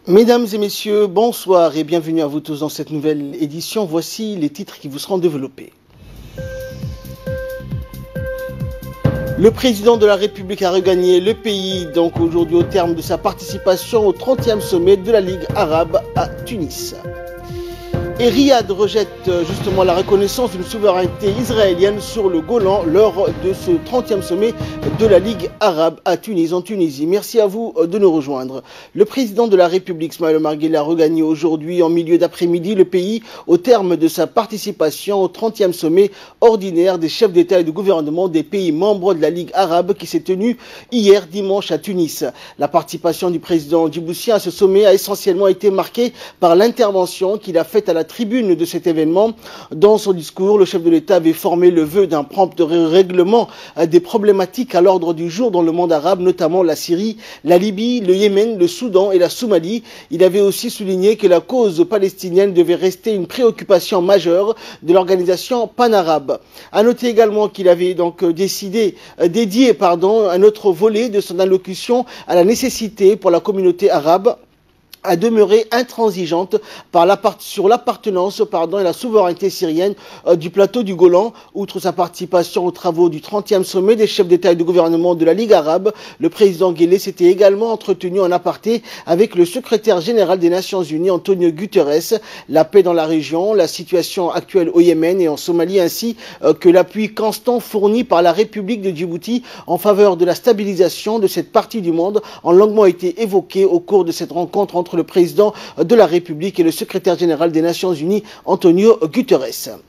Mesdames et messieurs, bonsoir et bienvenue à vous tous dans cette nouvelle édition. Voici les titres qui vous seront développés. Le président de la République a regagné le pays, donc aujourd'hui au terme de sa participation au 30e sommet de la Ligue arabe à Tunis. Et Riyad rejette justement la reconnaissance d'une souveraineté israélienne sur le Golan lors de ce 30e sommet de la Ligue arabe à Tunis, en Tunisie. Merci à vous de nous rejoindre. Le président de la République, Ismaël Omar Guelleh, a regagné aujourd'hui en milieu d'après-midi le pays au terme de sa participation au 30e sommet ordinaire des chefs d'État et de gouvernement des pays membres de la Ligue arabe qui s'est tenu hier dimanche à Tunis. La participation du président djiboutien à ce sommet a essentiellement été marquée par l'intervention qu'il a faite à la tribune de cet événement. Dans son discours, le chef de l'État avait formé le vœu d'un prompt règlement des problématiques à l'ordre du jour dans le monde arabe, notamment la Syrie, la Libye, le Yémen, le Soudan et la Somalie. Il avait aussi souligné que la cause palestinienne devait rester une préoccupation majeure de l'organisation panarabe. À noter également qu'il avait donc dédié un autre volet de son allocution à la nécessité pour la communauté arabe à demeurer intransigeante sur l'appartenance et la souveraineté syrienne du plateau du Golan. Outre sa participation aux travaux du 30e sommet des chefs d'État et de gouvernement de la Ligue arabe, le président Guelleh s'était également entretenu en aparté avec le secrétaire général des Nations Unies, Antonio Guterres. La paix dans la région, la situation actuelle au Yémen et en Somalie, ainsi que l'appui constant fourni par la République de Djibouti en faveur de la stabilisation de cette partie du monde ont longuement été évoqués au cours de cette rencontre entre le président de la République et le secrétaire général des Nations Unies, Antonio Guterres.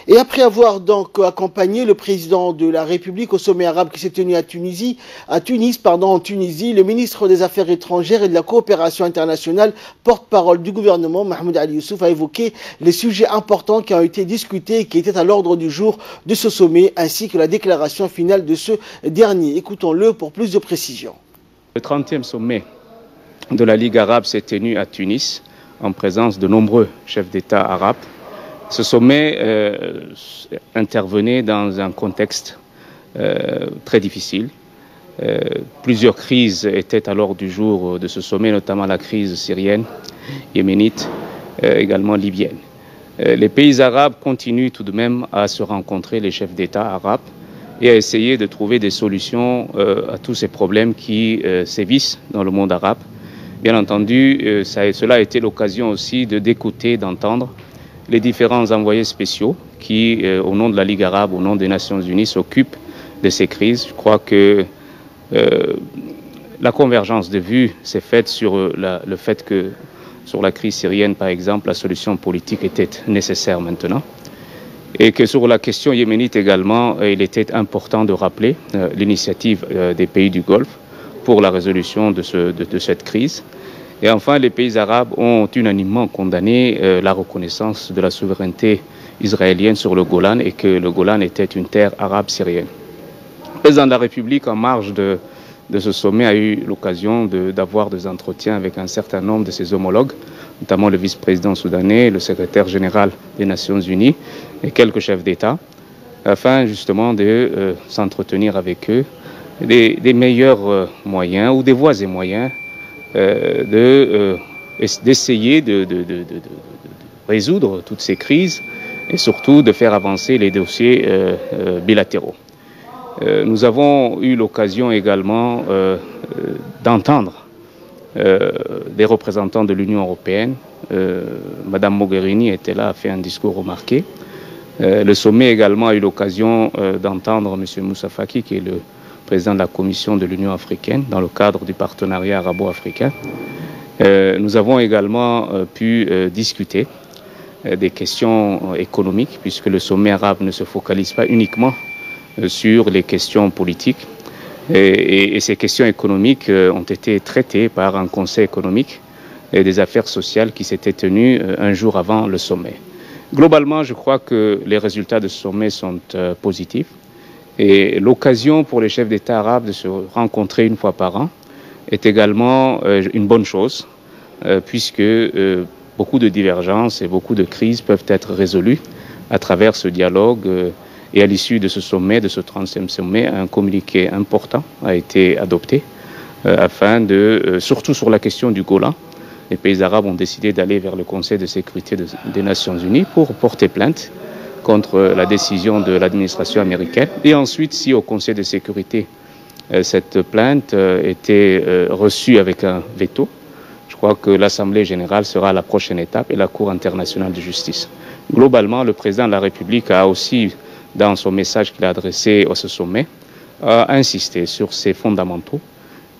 Et après avoir donc accompagné le président de la République au sommet arabe qui s'est tenu en Tunisie, le ministre des Affaires étrangères et de la coopération internationale, porte-parole du gouvernement, Mahmoud Ali Youssouf, a évoqué les sujets importants qui ont été discutés et qui étaient à l'ordre du jour de ce sommet, ainsi que la déclaration finale de ce dernier. Écoutons-le pour plus de précisions. Le 30e sommet de la Ligue arabe s'est tenu à Tunis en présence de nombreux chefs d'État arabes. Ce sommet intervenait dans un contexte très difficile. Plusieurs crises étaient à l'ordre du jour de ce sommet, notamment la crise syrienne, yéménite, également libyenne. Les pays arabes continuent tout de même à se rencontrer, les chefs d'État arabes, et à essayer de trouver des solutions à tous ces problèmes qui sévissent dans le monde arabe. Bien entendu, cela a été l'occasion aussi d'écouter, d'entendre les différents envoyés spéciaux qui, au nom de la Ligue arabe, au nom des Nations unies, s'occupent de ces crises. Je crois que la convergence de vues s'est faite sur le fait que, sur la crise syrienne, par exemple, la solution politique était nécessaire maintenant. Et que sur la question yéménite également, il était important de rappeler l'initiative des pays du Golfe pour la résolution de cette crise. Et enfin, les pays arabes ont unanimement condamné la reconnaissance de la souveraineté israélienne sur le Golan et que le Golan était une terre arabe syrienne. Le président de la République, en marge de ce sommet, a eu l'occasion d'avoir des entretiens avec un certain nombre de ses homologues, notamment le vice-président soudanais, le secrétaire général des Nations unies et quelques chefs d'État, afin justement de s'entretenir avec eux des meilleurs moyens ou des voies et moyens d'essayer de résoudre toutes ces crises et surtout de faire avancer les dossiers bilatéraux. Nous avons eu l'occasion également d'entendre des représentants de l'Union européenne. Madame Mogherini était là, a fait un discours remarqué. Le sommet également a eu l'occasion d'entendre M. Moussa Faki, qui est le président de la Commission de l'Union africaine, dans le cadre du partenariat arabo-africain. Nous avons également pu discuter des questions économiques, puisque le sommet arabe ne se focalise pas uniquement sur les questions politiques. Et ces questions économiques ont été traitées par un conseil économique et des affaires sociales qui s'était tenu un jour avant le sommet. Globalement, je crois que les résultats de ce sommet sont positifs. Et l'occasion pour les chefs d'État arabes de se rencontrer une fois par an est également une bonne chose, puisque beaucoup de divergences et beaucoup de crises peuvent être résolues à travers ce dialogue. Et à l'issue de ce sommet, de ce 30e sommet, un communiqué important a été adopté afin de, surtout sur la question du Golan, les pays arabes ont décidé d'aller vers le Conseil de sécurité des Nations Unies pour porter plainte contre la décision de l'administration américaine. Et ensuite, si au Conseil de sécurité, cette plainte était reçue avec un veto, je crois que l'Assemblée générale sera la prochaine étape et la Cour internationale de justice. Globalement, le président de la République a aussi, dans son message qu'il a adressé à ce sommet, insisté sur ces fondamentaux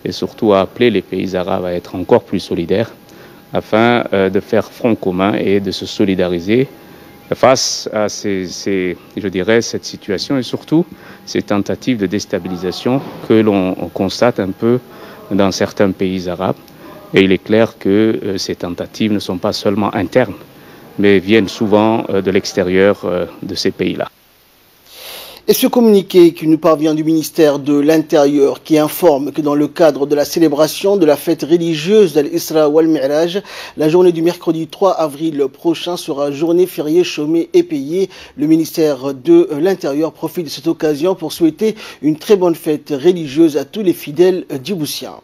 et surtout a appelé les pays arabes à être encore plus solidaires afin de faire front commun et de se solidariser face à cette situation et surtout ces tentatives de déstabilisation que l'on constate un peu dans certains pays arabes. Et il est clair que ces tentatives ne sont pas seulement internes, mais viennent souvent de l'extérieur de ces pays-là. Et ce communiqué qui nous parvient du ministère de l'Intérieur qui informe que dans le cadre de la célébration de la fête religieuse d'Al-Isra wal-Mi'raj, la journée du mercredi 3 avril prochain sera journée fériée, chômée et payée. Le ministère de l'Intérieur profite de cette occasion pour souhaiter une très bonne fête religieuse à tous les fidèles djiboutiens.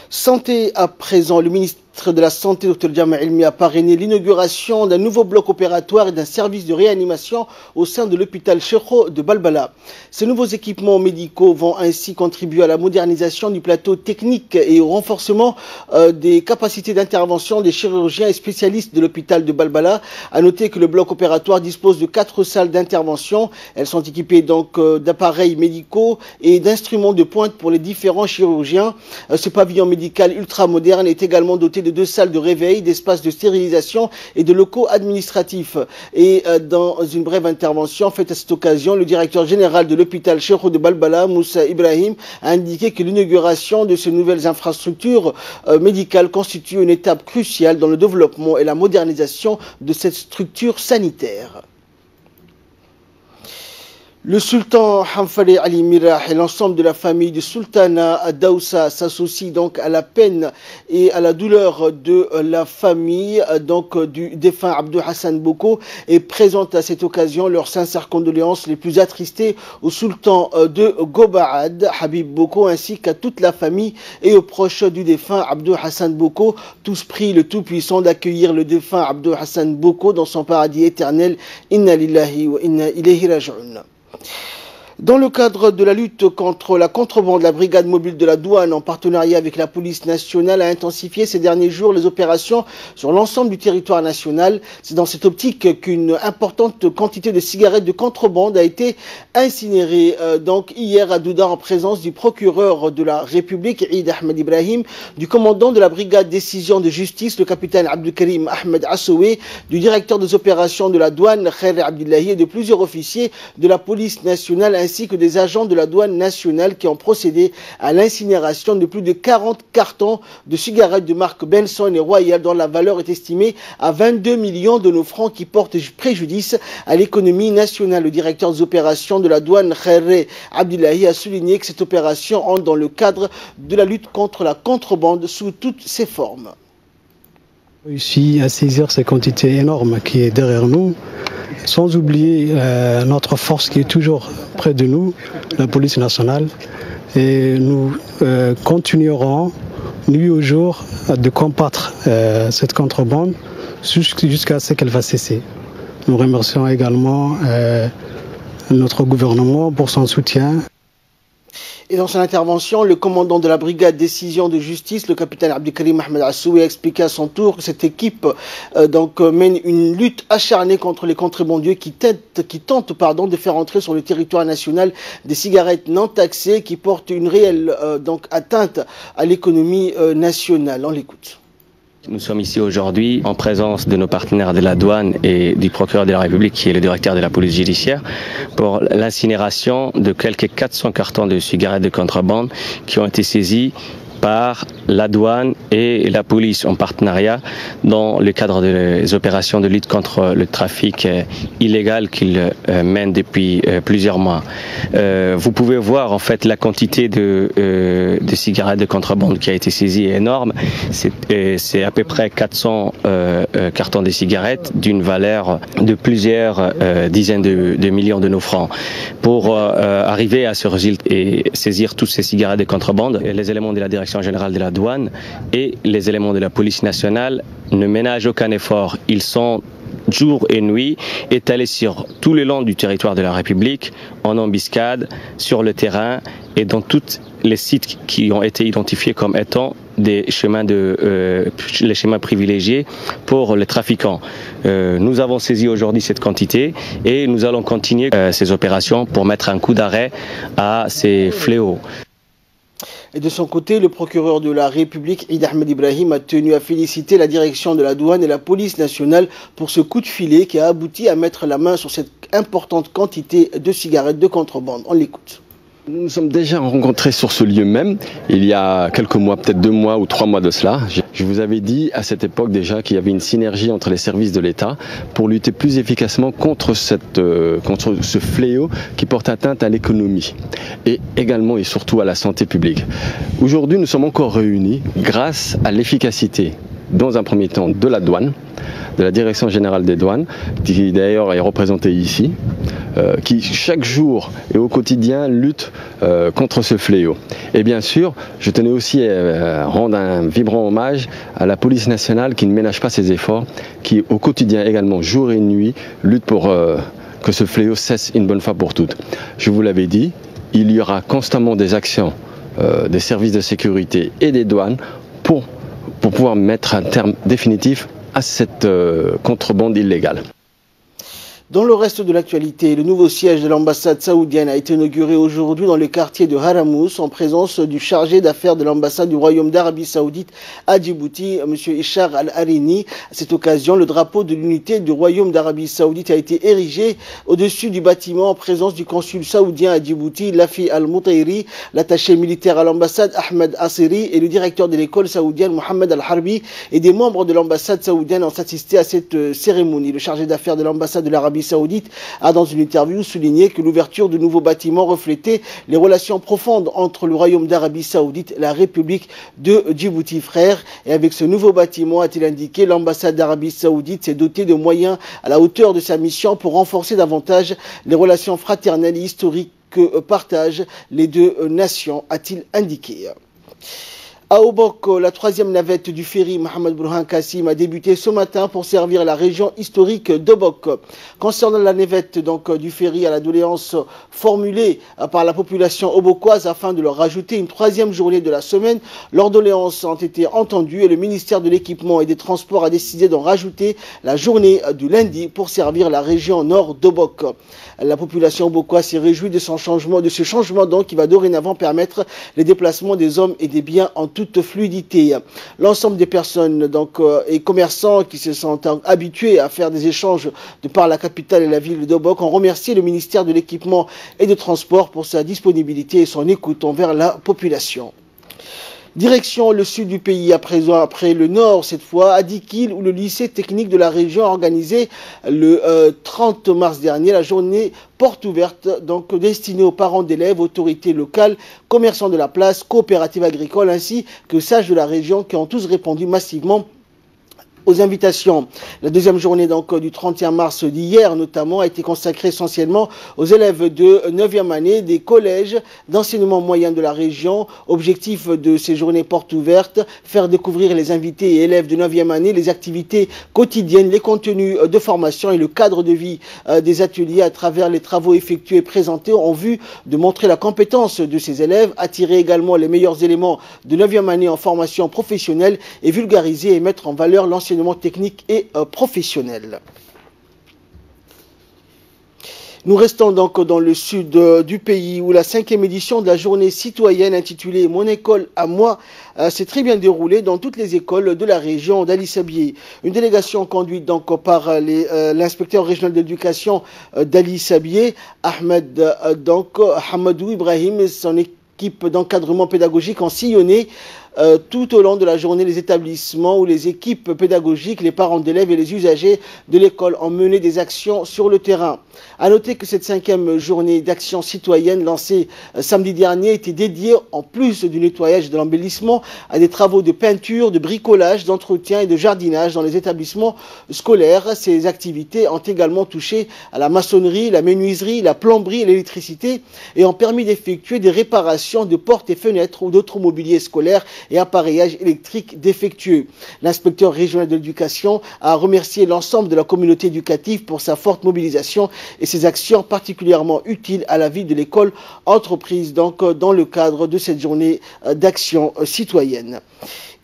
Santé à présent, le ministre de la Santé, Dr Jama Elmi, a parrainé l'inauguration d'un nouveau bloc opératoire et d'un service de réanimation au sein de l'hôpital Cheikho de Balbala. Ces nouveaux équipements médicaux vont ainsi contribuer à la modernisation du plateau technique et au renforcement des capacités d'intervention des chirurgiens et spécialistes de l'hôpital de Balbala. À noter que le bloc opératoire dispose de 4 salles d'intervention. Elles sont équipées donc d'appareils médicaux et d'instruments de pointe pour les différents chirurgiens. Ce pavillon médical ultra moderne est également doté de 2 salles de réveil, d'espaces de stérilisation et de locaux administratifs. Et dans une brève intervention faite à cette occasion, le directeur général de l'hôpital Cheikho de Balbala, Moussa Ibrahim, a indiqué que l'inauguration de ces nouvelles infrastructures médicales constitue une étape cruciale dans le développement et la modernisation de cette structure sanitaire. Le sultan Hamfali Ali Mirah et l'ensemble de la famille du sultanat Daoussa s'associent donc à la peine et à la douleur de la famille du défunt Abdou Hassan Boko et présentent à cette occasion leurs sincères condoléances les plus attristées au sultan de Gobaad, Habib Boko, ainsi qu'à toute la famille et aux proches du défunt Abdou Hassan Boko. Tous prient le Tout-Puissant d'accueillir le défunt Abdou Hassan Boko dans son paradis éternel. Inna lillahi wa inna ilayhi raji'un. Dans le cadre de la lutte contre la contrebande, la brigade mobile de la douane, en partenariat avec la police nationale, a intensifié ces derniers jours les opérations sur l'ensemble du territoire national. C'est dans cette optique qu'une importante quantité de cigarettes de contrebande a été incinérée hier à Douda en présence du procureur de la République, Eid Ahmed Ibrahim, du commandant de la brigade décision de justice, le capitaine Abdelkarim Ahmed Assoué, du directeur des opérations de la douane, Khair Abdillahi, et de plusieurs officiers de la police nationale ainsi que des agents de la douane nationale qui ont procédé à l'incinération de plus de 40 cartons de cigarettes de marque Benson et Royal dont la valeur est estimée à 22 millions de nos francs qui portent préjudice à l'économie nationale. Le directeur des opérations de la douane, Khair Abdillahi, a souligné que cette opération entre dans le cadre de la lutte contre la contrebande sous toutes ses formes. Réussi à saisir ces quantités énormes qui est derrière nous, sans oublier notre force qui est toujours près de nous, la police nationale. Et nous continuerons, nuit au jour, de combattre cette contrebande jusqu'à ce qu'elle va cesser. Nous remercions également notre gouvernement pour son soutien. Et dans son intervention, le commandant de la brigade décision de justice, le capitaine Abdelkarim Ahmed Assoué, a expliqué à son tour que cette équipe mène une lutte acharnée contre les contrebandiers qui tentent de faire entrer sur le territoire national des cigarettes non taxées qui portent une réelle atteinte à l'économie nationale. On l'écoute. Nous sommes ici aujourd'hui en présence de nos partenaires de la douane et du procureur de la République qui est le directeur de la police judiciaire pour l'incinération de quelques 400 cartons de cigarettes de contrebande qui ont été saisis par la douane et la police en partenariat dans le cadre des opérations de lutte contre le trafic illégal qu'ils mènent depuis plusieurs mois. Vous pouvez voir en fait la quantité de cigarettes de contrebande qui a été saisie est énorme. C'est à peu près 400 cartons de cigarettes d'une valeur de plusieurs dizaines de millions de nos francs. Pour arriver à ce résultat et saisir toutes ces cigarettes de contrebande, les éléments de la direction générale de la douane et les éléments de la police nationale ne ménagent aucun effort. Ils sont jour et nuit étalés sur tout le long du territoire de la République, en embuscade, sur le terrain et dans tous les sites qui ont été identifiés comme étant les chemins privilégiés pour les trafiquants. Nous avons saisi aujourd'hui cette quantité et nous allons continuer ces opérations pour mettre un coup d'arrêt à ces fléaux. Et de son côté, le procureur de la République, Eid Ahmed Ibrahim, a tenu à féliciter la direction de la douane et la police nationale pour ce coup de filet qui a abouti à mettre la main sur cette importante quantité de cigarettes de contrebande. On l'écoute. Nous nous sommes déjà rencontrés sur ce lieu même, il y a quelques mois, peut-être 2 mois ou 3 mois de cela. Je vous avais dit à cette époque déjà qu'il y avait une synergie entre les services de l'État pour lutter plus efficacement contre ce fléau qui porte atteinte à l'économie et également et surtout à la santé publique. Aujourd'hui, nous sommes encore réunis grâce à l'efficacité, dans un premier temps, de la douane, de la Direction Générale des Douanes, qui d'ailleurs est représentée ici, qui chaque jour et au quotidien lutte contre ce fléau. Et bien sûr, je tenais aussi à rendre un vibrant hommage à la police nationale qui ne ménage pas ses efforts, qui au quotidien également, jour et nuit, lutte pour que ce fléau cesse une bonne fois pour toutes. Je vous l'avais dit, il y aura constamment des actions des services de sécurité et des douanes pour pouvoir mettre un terme définitif à cette contrebande illégale. Dans le reste de l'actualité, le nouveau siège de l'ambassade saoudienne a été inauguré aujourd'hui dans le quartier de Haramous en présence du chargé d'affaires de l'ambassade du Royaume d'Arabie Saoudite à Djibouti, M. Ishar Al-Harini. À cette occasion, le drapeau de l'unité du Royaume d'Arabie Saoudite a été érigé au-dessus du bâtiment en présence du consul saoudien à Djibouti, Lafi Al-Mutairi, l'attaché militaire à l'ambassade Ahmed Assiri et le directeur de l'école saoudienne Mohamed Al-Harbi et des membres de l'ambassade saoudienne ont assisté à cette cérémonie. Le chargé d'affaires de l'ambassade de l'Arabie Saoudite a dans une interview souligné que l'ouverture de nouveaux bâtiments reflétait les relations profondes entre le Royaume d'Arabie Saoudite et la République de Djibouti frère. Et avec ce nouveau bâtiment, a-t-il indiqué, l'ambassade d'Arabie Saoudite s'est dotée de moyens à la hauteur de sa mission pour renforcer davantage les relations fraternelles et historiques que partagent les deux nations, a-t-il indiqué. À Obok, la 3e navette du ferry Mohamed Burhan Kassim a débuté ce matin pour servir la région historique d'Obok. Concernant la navette du ferry, à la doléance formulée par la population obokoise afin de leur rajouter une 3e journée de la semaine, leurs doléances ont été entendues et le ministère de l'équipement et des transports a décidé d'en rajouter la journée du lundi pour servir la région nord d'Obok. La population obokoise s'est réjouie de ce changement donc qui va dorénavant permettre les déplacements des hommes et des biens en toute fluidité. L'ensemble des personnes et commerçants qui se sont habitués à faire des échanges de par la capitale et la ville d'Obok ont remercié le ministère de l'équipement et des transports pour sa disponibilité et son écoute envers la population. Direction le sud du pays à présent, après le nord cette fois, à Dikil, où le lycée technique de la région a organisé le 30 mars dernier la journée porte ouverte, destinée aux parents d'élèves, autorités locales, commerçants de la place, coopératives agricoles ainsi que sages de la région qui ont tous répondu massivement aux invitations. La 2e journée du 31 mars d'hier notamment a été consacrée essentiellement aux élèves de 9e année des collèges d'enseignement moyen de la région. Objectif de ces journées portes ouvertes, faire découvrir les invités et élèves de 9e année les activités quotidiennes, les contenus de formation et le cadre de vie des ateliers à travers les travaux effectués et présentés en vue de montrer la compétence de ces élèves, attirer également les meilleurs éléments de 9e année en formation professionnelle et vulgariser et mettre en valeur l'enseignement technique et professionnel. Nous restons donc dans le sud du pays où la 5e édition de la journée citoyenne intitulée Mon école à moi s'est très bien déroulée dans toutes les écoles de la région d'Ali Sabié. Une délégation conduite par l'inspecteur régional d'éducation d'Ali Sabié, Ahmed Hamadou Ibrahim et son équipe d'encadrement pédagogique ont sillonné tout au long de la journée les établissements où les équipes pédagogiques, les parents d'élèves et les usagers de l'école ont mené des actions sur le terrain. À noter que cette 5e journée d'action citoyenne lancée samedi dernier était dédiée, en plus du nettoyage et de l'embellissement, à des travaux de peinture, de bricolage, d'entretien et de jardinage dans les établissements scolaires. Ces activités ont également touché à la maçonnerie, la menuiserie, la plomberie et l'électricité et ont permis d'effectuer des réparations de portes et fenêtres ou d'autres mobiliers scolaires et appareillage électrique défectueux. L'inspecteur régional de l'éducation a remercié l'ensemble de la communauté éducative pour sa forte mobilisation et ses actions particulièrement utiles à la vie de l'école-entreprise, donc dans le cadre de cette journée d'action citoyenne.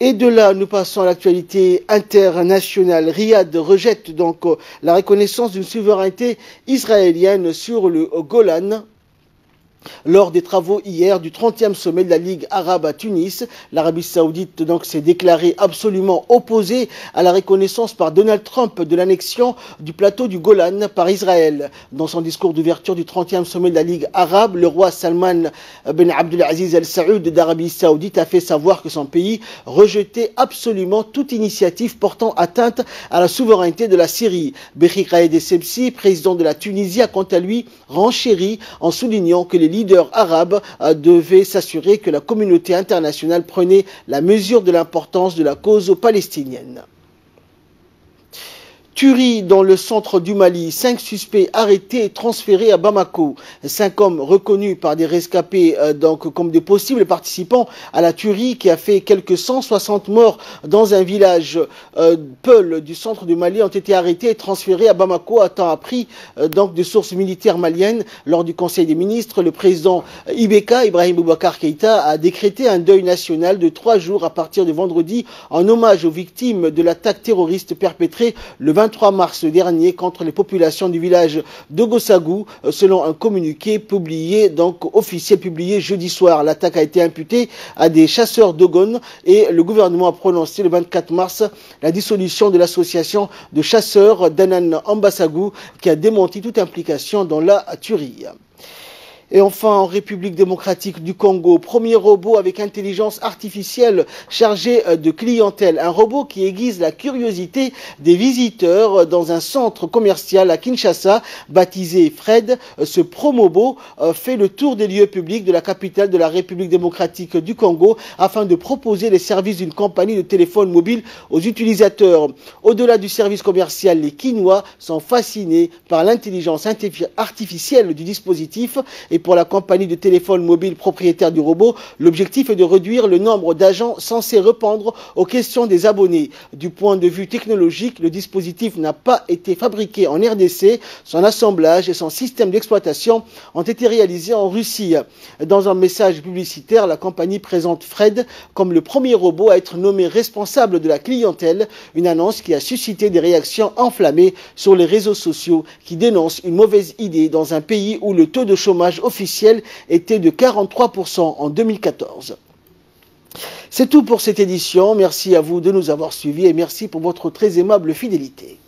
Et de là, nous passons à l'actualité internationale. Riyad rejette donc la reconnaissance d'une souveraineté israélienne sur le Golan. Lors des travaux hier du 30e sommet de la Ligue arabe à Tunis, l'Arabie saoudite donc s'est déclarée absolument opposée à la reconnaissance par Donald Trump de l'annexion du plateau du Golan par Israël. Dans son discours d'ouverture du 30e sommet de la Ligue arabe, le roi Salman ben Abdelaziz Al Saoud d'Arabie saoudite a fait savoir que son pays rejetait absolument toute initiative portant atteinte à la souveraineté de la Syrie. Behi Raed Essebsi, président de la Tunisie, a quant à lui renchéri en soulignant que les leaders arabes devaient s'assurer que la communauté internationale prenait la mesure de l'importance de la cause palestinienne. Tuerie dans le centre du Mali, 5 suspects arrêtés et transférés à Bamako. 5 hommes reconnus par des rescapés donc comme de possibles participants à la tuerie qui a fait quelques 160 morts dans un village Peul du centre du Mali ont été arrêtés et transférés à Bamako, a temps appris donc de sources militaires maliennes. Lors du Conseil des ministres, le président Ibeka, Ibrahim Boubacar Keïta, a décrété un deuil national de 3 jours à partir de vendredi en hommage aux victimes de l'attaque terroriste perpétrée le 23 mars dernier contre les populations du village de Gossagou, selon un communiqué publié, donc officiel publié jeudi soir. L'attaque a été imputée à des chasseurs d'Ogon et le gouvernement a prononcé le 24 mars la dissolution de l'association de chasseurs d'Anan Ambasagou qui a démenti toute implication dans la tuerie. Et enfin, en République démocratique du Congo, premier robot avec intelligence artificielle chargé de clientèle. Un robot qui aiguise la curiosité des visiteurs dans un centre commercial à Kinshasa, baptisé Fred. Ce promobot fait le tour des lieux publics de la capitale de la République démocratique du Congo afin de proposer les services d'une compagnie de téléphone mobile aux utilisateurs. Au-delà du service commercial, les Kinois sont fascinés par l'intelligence artificielle du dispositif. Et pour la compagnie de téléphone mobile propriétaire du robot, l'objectif est de réduire le nombre d'agents censés répondre aux questions des abonnés. Du point de vue technologique, le dispositif n'a pas été fabriqué en RDC. Son assemblage et son système d'exploitation ont été réalisés en Russie. Dans un message publicitaire, la compagnie présente Fred comme le premier robot à être nommé responsable de la clientèle, une annonce qui a suscité des réactions enflammées sur les réseaux sociaux qui dénoncent une mauvaise idée dans un pays où le taux de chômage officiel était de 43% en 2014. C'est tout pour cette édition. Merci à vous de nous avoir suivis et merci pour votre très aimable fidélité.